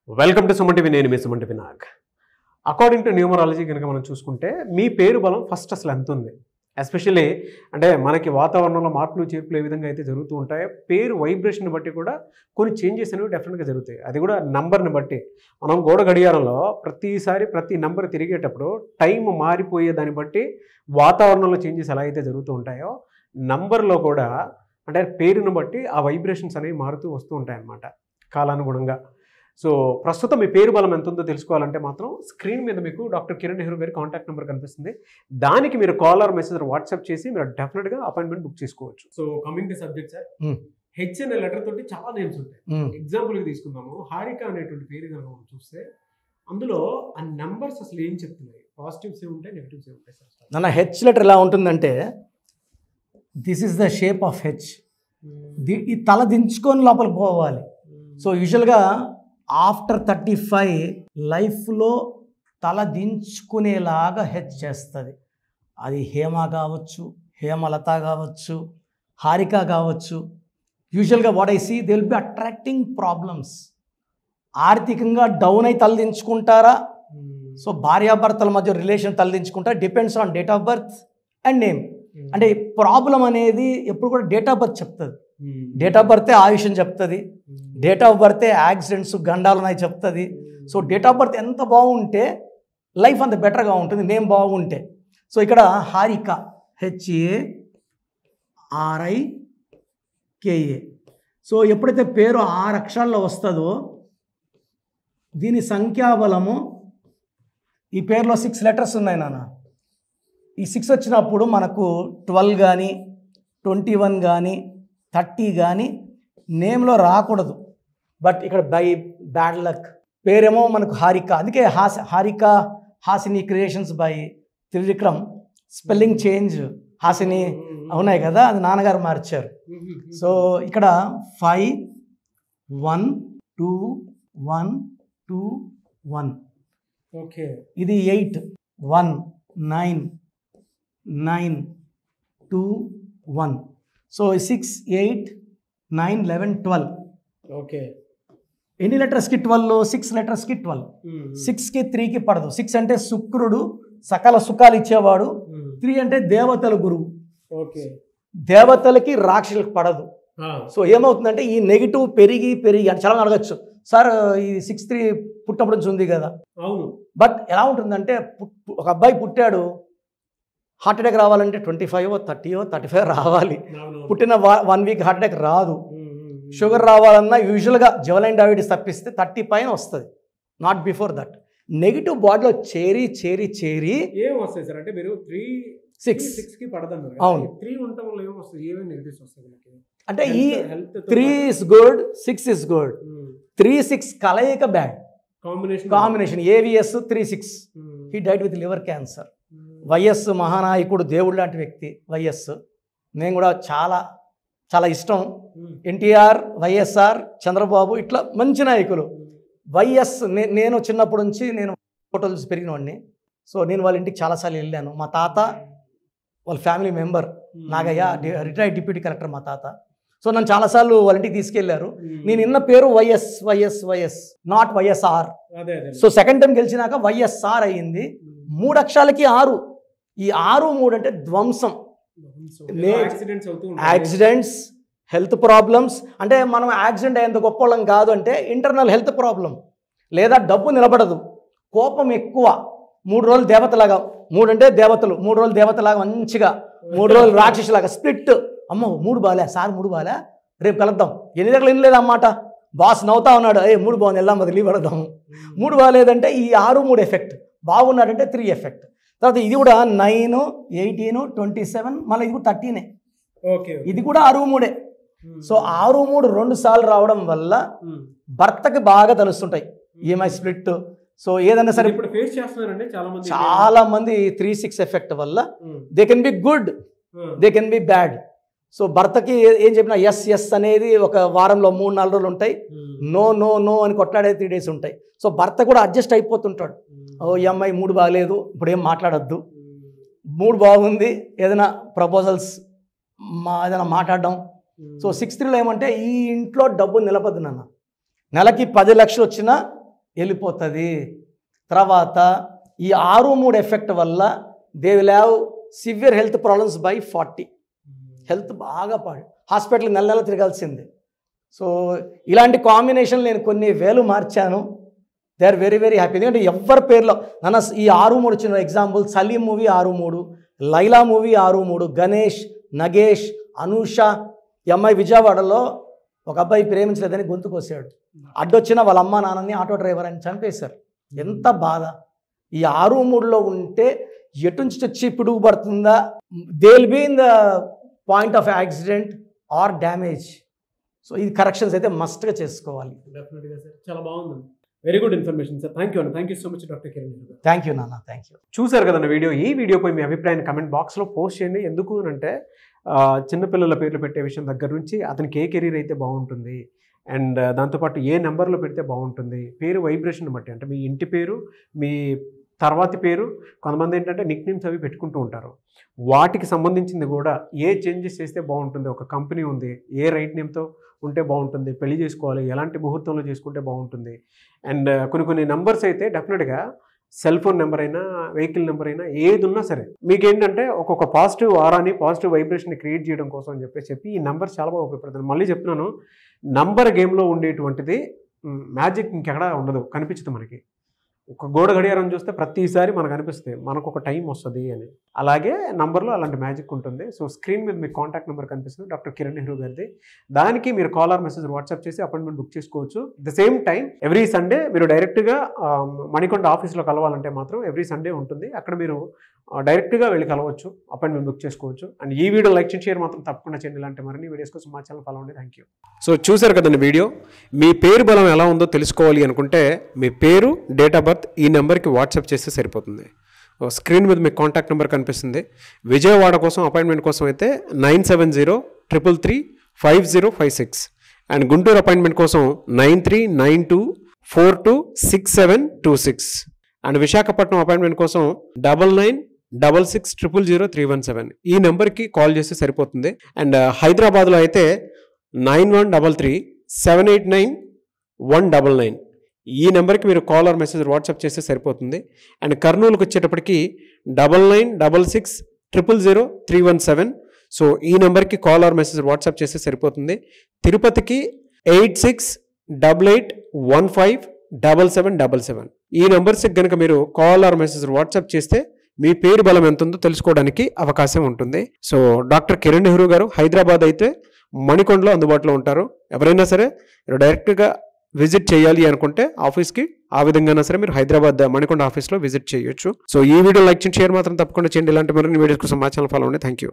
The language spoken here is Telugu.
Welcome to Suman TV. నేను మీ Suman TV Nag. According to numerology కనుక మనం చూసుకుంటే మీ పేరు బలం ఫస్ట్ అసలు ఎంత ఉంది, ఎస్పెషల్లీ అంటే మనకి వాతావరణంలో మార్పులు చేర్పులు ఏ విధంగా అయితే జరుగుతూ ఉంటాయో పేరు వైబ్రేషన్ బట్టి కూడా కొన్ని చేంజెస్ అనేవి డెఫినెట్గా జరుగుతాయి. అది కూడా నంబర్ని బట్టి. మనం గోడ గడియారంలో ప్రతిసారి ప్రతి నంబర్ తిరిగేటప్పుడు టైం మారిపోయే దాన్ని బట్టి వాతావరణంలో చేంజెస్ ఎలా అయితే జరుగుతూ ఉంటాయో నంబర్లో కూడా అంటే పేరును బట్టి ఆ వైబ్రేషన్స్ అనేవి మారుతూ వస్తూ ఉంటాయి అన్నమాట కాలానుగుణంగా. సో ప్రస్తుతం మీ పేరు బలం ఎంత ఉందో తెలుసుకోవాలంటే మాత్రం స్క్రీన్ మీద మీకు డాక్టర్ కిరణ్ నెహ్రూ గారి కాంటాక్ట్ నెంబర్ కనిపిస్తుంది. దానికి మీరు కాల్ ఆర్ మెసేజ్ వాట్సాప్ చేసి మీరు డెఫినెట్గా అపాయింట్మెంట్ బుక్ చేసుకోవచ్చు. So coming to subject sir, H అనే లెటర్ తోటి చాలా నేమ్స్ ఉంటాయి. ఎగ్జాంపుల్గా తీసుకుందాము, హారిక అనేటువంటి పేరు కనుక మనం చూస్తే అందులో ఆ నెంబర్స్ అసలు ఏం చెప్తున్నాయి, పాజిటివ్స్ ఏ ఉంటాయి, నెగిటివ్స్ ఏ ఉంటాయి సార్? నా హెచ్ లెటర్ ఎలా ఉంటుందంటే this is the shape of H. ఈ తల దించుకొని లోపలికి పోవాలి. సో యూజువల్గా ఆఫ్టర్ 35 లైఫ్లో తల దించుకునేలాగా హెచ్ చేస్తుంది. అది హేమ కావచ్చు, హేమలత కావచ్చు, హారిక కావచ్చు. యూజువల్గా what I see they will be attracting problems. ఆర్థికంగా డౌన్ అయి తలదించుకుంటారా? సో భార్యాభర్తల మధ్య రిలేషన్ తలదించుకుంటారా? Depends on date of birth and name. అంటే ప్రాబ్లం అనేది ఎప్పుడు కూడా డేట్ ఆఫ్ బర్త్ చెప్తుంది. డేట్ ఆఫ్ బర్తే ఆయుష్యం చెప్తుంది, డేట్ ఆఫ్ బర్తే యాక్సిడెంట్స్ గండాలు ఉన్నాయి చెప్తుంది. సో డేట్ ఆఫ్ బర్త్ ఎంత బాగుంటే లైఫ్ అంత బెటర్గా ఉంటుంది, నేమ్ బాగుంటే. సో ఇక్కడ హారిక HARIKA. సో ఎప్పుడైతే పేరు 6 అక్షరాల్లో వస్తుందో దీని సంఖ్యాబలము, ఈ పేరులో 6 లెటర్స్ ఉన్నాయి నాన్న. ఈ 6 వచ్చినప్పుడు మనకు 12 కానీ 21 కానీ 30 కానీ నేమ్లో రాకూడదు. బట్ ఇక్కడ బై బ్యాడ్ లక్ పేరేమో మనకు హారిక. అందుకే Harika Hasini creations by Trivikram. Spelling change Hasini ఉన్నాయి కదా, అది నాన్నగారు మార్చారు. సో ఇక్కడ 5 1 2 1 2 1. ఓకే, ఇది 8 1 9 9 2 1. సో 6 8 9 11 12. ఓకే, ఎన్ని లెటర్స్కి 12? 6 లెటర్స్కి 12. 6కి 3కి పడదు. 6 అంటే శుక్రుడు సకల సుఖాలు ఇచ్చేవాడు. 3 అంటే దేవతల గురువు. ఓకే, దేవతలకి రాక్షసులకు పడదు. సో ఏమవుతుందంటే ఈ నెగిటివ్ పెరిగి అంటే చాలా అడగచ్చు, సార్ ఈ 6-3 పుట్టినప్పుడు నుంచి ఉంది కదా. అవును. బట్ ఎలా ఉంటుందంటే ఒక అబ్బాయి పుట్టాడు, హార్ట్ అటాక్ రావాలంటే 25 30 35 రావాలి. పుట్టిన 1 వీక్ హార్ట్ అటాక్ రాదు. షుగర్ రావాలన్నా యూజువల్గా జవలైన్ డయాబెటీస్ తప్పిస్తే 30 పైన వస్తుంది, నాట్ బిఫోర్ దట్. నెగిటివ్ బాడీలో చేరి ఏం వస్తాయి సార్? అంటే మీరు 6కి పడదన్నారు. అవును. 3 ఉండటం వల్ల ఏమొస్తుంది, ఏమేమి నెగిటివ్స్ వస్తాయి? అంటే ఈ 3 is good, 6 is good. 3-6 కలయిక bad combination. AVS 3-6. He died with liver cancer. YS మహానాయకుడు, దేవుడు లాంటి వ్యక్తి వైఎస్. నేను కూడా చాలా చాలా ఇష్టం. ఎన్టీఆర్, వైఎస్ఆర్, చంద్రబాబు ఇట్లా మంచి నాయకులు. వైఎస్ నేను చిన్నప్పటి నుంచి నేను ఫోటోలు పెరిగిన వాడిని. సో నేను వాళ్ళ ఇంటికి చాలాసార్లు వెళ్ళాను. మా తాత వాళ్ళ family member Nagayya, retired deputy collector మా తాత. సో నన్ను చాలాసార్లు వాళ్ళ ఇంటికి తీసుకెళ్లారు. నేను ఇన్న పేరు YS not YSR. So second time గెలిచినాక వైఎస్ఆర్ అయ్యింది. 3 అక్షరాలకి 6. ఈ 6 3 అంటే ధ్వంసం, యాక్సిడెంట్స్, హెల్త్ ప్రాబ్లమ్స్. అంటే మనం యాక్సిడెంట్ అయ్యేంత గొప్ప వాళ్ళం కాదు, అంటే ఇంటర్నల్ హెల్త్ ప్రాబ్లం, లేదా డబ్బు నిలబడదు, కోపం ఎక్కువ. 3 రోజులు దేవతలాగా, 3 అంటే దేవతలు, 3 రోజులు దేవతలాగా మంచిగా, 3 రోజులు రాక్షసులాగా స్ప్లిట్. అమ్మో 3 బాలే సార్, 3 బాలే, రేపు కలుద్దాం. ఎన్ని దగ్గర ఏం లేదన్నమాట. బాస్ నవ్వుతా ఉన్నాడు, 3 బాగుంది వెళ్దాం, అది లీవ్ పడదాం. 3 బాగాలేదంటే ఈ 6 3 ఎఫెక్ట్, బాగున్నాడంటే 3 ఎఫెక్ట్. తర్వాత ఇది కూడా 9 18 27, మళ్ళీ ఇది కూడా 13. ఇది కూడా 6 3. సో 6 3 2 సార్లు రావడం వల్ల భర్తకి బాగా తెలుస్తుంటాయి ఈఎంఐ స్ప్లిట్. సో ఏదైనా సరే ఇప్పుడు ఫేస్ చేస్తున్నారండి చాలా మంది 3-6 ఎఫెక్ట్ వల్ల. They can be good, they can be bad. So భర్తకి ఏం చెప్పినా ఎస్ అనేది ఒక వారంలో 3-4 రోజులు ఉంటాయి. నో అని కొట్లాడే 3 days ఉంటాయి. సో భర్త కూడా అడ్జస్ట్ అయిపోతుంటాడు. ఈ అమ్మాయి 3 బాగలేదు, ఇప్పుడు ఏం మాట్లాడద్దు, 3 బాగుంది, ఏదైనా ప్రపోజల్స్ ఏదైనా మాట్లాడడం. సో 6-3లో ఏమంటే ఈ ఇంట్లో డబ్బు నిలబద్దు నాన్న. నెలకి 10 లక్షలు వచ్చినా వెళ్ళిపోతుంది. తర్వాత ఈ 6-3 ఎఫెక్ట్ వల్ల they will have severe health problems by 40. Health బాగా హాస్పిటల్కి నెల నెల తిరగాల్సిందే. సో ఇలాంటి కాంబినేషన్ నేను కొన్ని వేలు మార్చాను. They are very very happy. ఎందుకంటే ఎవరి పేర్లో నన్ను ఈ 6-3 వచ్చిన example Salim movie 6-3, Laila movie 6-3, Ganesh, Nagesh, Anusha. ఈ అమ్మాయి విజయవాడలో ఒక అబ్బాయి ప్రేమించలేదని గొంతు కోసాడు. అడ్డొచ్చిన వాళ్ళ అమ్మ నాన్నని ఆటో డ్రైవర్ అని చంపేశారు. ఎంత బాధ. ఈ 6-3లో ఉంటే ఎటు నుంచి వచ్చి పిడుగు పడుతుందా, they will be in the point of accident or damage. So ఈ కరెక్షన్స్ అయితే మస్ట్గా చేసుకోవాలి. డెఫినెట్గా సార్, చాలా బాగుంది. Very good information sir. Thank you so much doctor Kiran garu. Thank you నాన్న, థ్యాంక్ యూ. చూసారు కదన్న వీడియో. ఈ వీడియోపై మీ అభిప్రాయాన్ని కమెంట్ బాక్స్లో పోస్ట్ చేయండి. ఎందుకు అంటే చిన్నపిల్లల పేర్లు పెట్టే విషయం దగ్గర నుంచి అతనికి ఏ కెరీర్ అయితే బాగుంటుంది, అండ్ దాంతోపాటు ఏ నెంబర్లో పెడితే బాగుంటుంది, పేరు వైబ్రేషన్ బట్టి, అంటే మీ ఇంటి పేరు, మీ తర్వాతి పేరు, కొంతమంది ఏంటంటే నిక్ నేమ్స్ అవి పెట్టుకుంటూ ఉంటారు. వాటికి సంబంధించింది కూడా ఏ చేంజెస్ చేస్తే బాగుంటుంది, ఒక కంపెనీ ఉంది, ఏ రైట్ నేమ్తో ఉంటే బాగుంటుంది, పెళ్లి చేసుకోవాలి, ఎలాంటి ముహూర్తంలో చేసుకుంటే బాగుంటుంది, అండ్ కొన్ని నెంబర్స్ అయితే డెఫినెట్గా సెల్ ఫోన్ నెంబర్ అయినా, వెహికల్ నెంబర్ అయినా, ఏది ఉన్నా సరే మీకేంటంటే ఒక్కొక్క పాజిటివ్ ఆరాని, పాజిటివ్ వైబ్రేషన్ని క్రియేట్ చేయడం కోసం అని చెప్పి ఈ నెంబర్స్ చాలా బాగా ఉపయోగపడుతుంది. మళ్ళీ చెప్తున్నాను, నంబర్ గేమ్లో ఉండేటువంటిది మ్యాజిక్ ఇంకెక్కడా ఉండదు, కనిపించదు మనకి. ఒక గోడ గడియారం చూస్తే ప్రతిసారి మనకు అనిపిస్తుంది మనకు ఒక టైం వస్తుంది అని. అలాగే నంబర్లో అలాంటి మ్యాజిక్ ఉంటుంది. సో స్క్రీన్ మీద మీకు కాంటాక్ట్ నెంబర్ కనిపిస్తుంది, డాక్టర్ కిరణ్ నెహ్రూ గారిది. దానికి మీరు కాల్ ఆర్ మెసేజ్ వాట్సాప్ చేసి అపాయింట్మెంట్ బుక్ చేసుకోవచ్చు. The same time every Sunday మీరు డైరెక్ట్గా మణికొండ ఆఫీస్లో కలవాలంటే మాత్రం ఎవ్రీ సండే ఉంటుంది. అక్కడ మీరు డైరెక్ట్గా వెళ్ళి కలవచ్చు, అపాయింట్మెంట్ బుక్ చేసుకోవచ్చు. అండ్ ఈ వీడియో లైక్ చేసి షేర్ మాత్రం తప్పకుండా చేయండి. ఇలాంటి మరిన్ని వీడియోస్ కోసం మా ఛానల్ ఫాలో అవ్వండి. Thank you. సో చూసారు కదండి వీడియో. మీ పేరు బలం ఎలా ఉందో తెలుసుకోవాలి అనుకుంటే మీ పేరు, డేట్ ఆఫ్ బర్త్ ఈ నెంబర్కి వాట్సాప్ చేస్తే సరిపోతుంది. స్క్రీన్ మీద మీకు కాంటాక్ట్ నెంబర్ కనిపిస్తుంది. విజయవాడ కోసం అపాయింట్మెంట్ కోసం అయితే 9703335056 అండ్ గుంటూరు అపాయింట్మెంట్ కోసం 9392426726 అండ్ విశాఖపట్నం అపాయింట్మెంట్ కోసం 9966600317 ఈ నెంబర్కి కాల్ చేస్తే సరిపోతుంది. అండ్ హైదరాబాద్లో అయితే 9133789199 ఈ నెంబర్కి మీరు కాల్ ఆర్ మెసేజ్ వాట్సాప్ చేస్తే సరిపోతుంది. అండ్ కర్నూలుకి వచ్చేటప్పటికి 9966000317 సో ఈ నెంబర్కి కాల్ ఆర్ మెసేజ్ వాట్సాప్ చేస్తే సరిపోతుంది. తిరుపతికి 8688157777 ఈ నెంబర్స్కి కనుక మీరు కాల్ ఆర్ మెసేజ్ వాట్సాప్ చేస్తే మీ పేరు బలం ఎంత ఉందో తెలుసుకోవడానికి అవకాశం ఉంటుంది. సో డాక్టర్ కిరణ్ నెహ్రూ గారు హైదరాబాద్ అయితే మణికొండలో అందుబాటులో ఉంటారు. ఎవరైనా సరే మీరు డైరెక్ట్గా విజిట్ చేయాలి అనుకుంటే ఆఫీస్కి, ఆ విధంగా సరే మీరు హైదరాబాద్ మణికొండ ఆఫీస్లో విజిట్ చేయొచ్చు. సో ఈ వీడియో లైక్ చేయండి, షేర్ మాత్రం తప్పకుండా చేయండి. ఇలాంటి మరిన్ని వీడియోస్ కోసం మా ఛానల్ ఫాలో అవ్వండి. Thank you.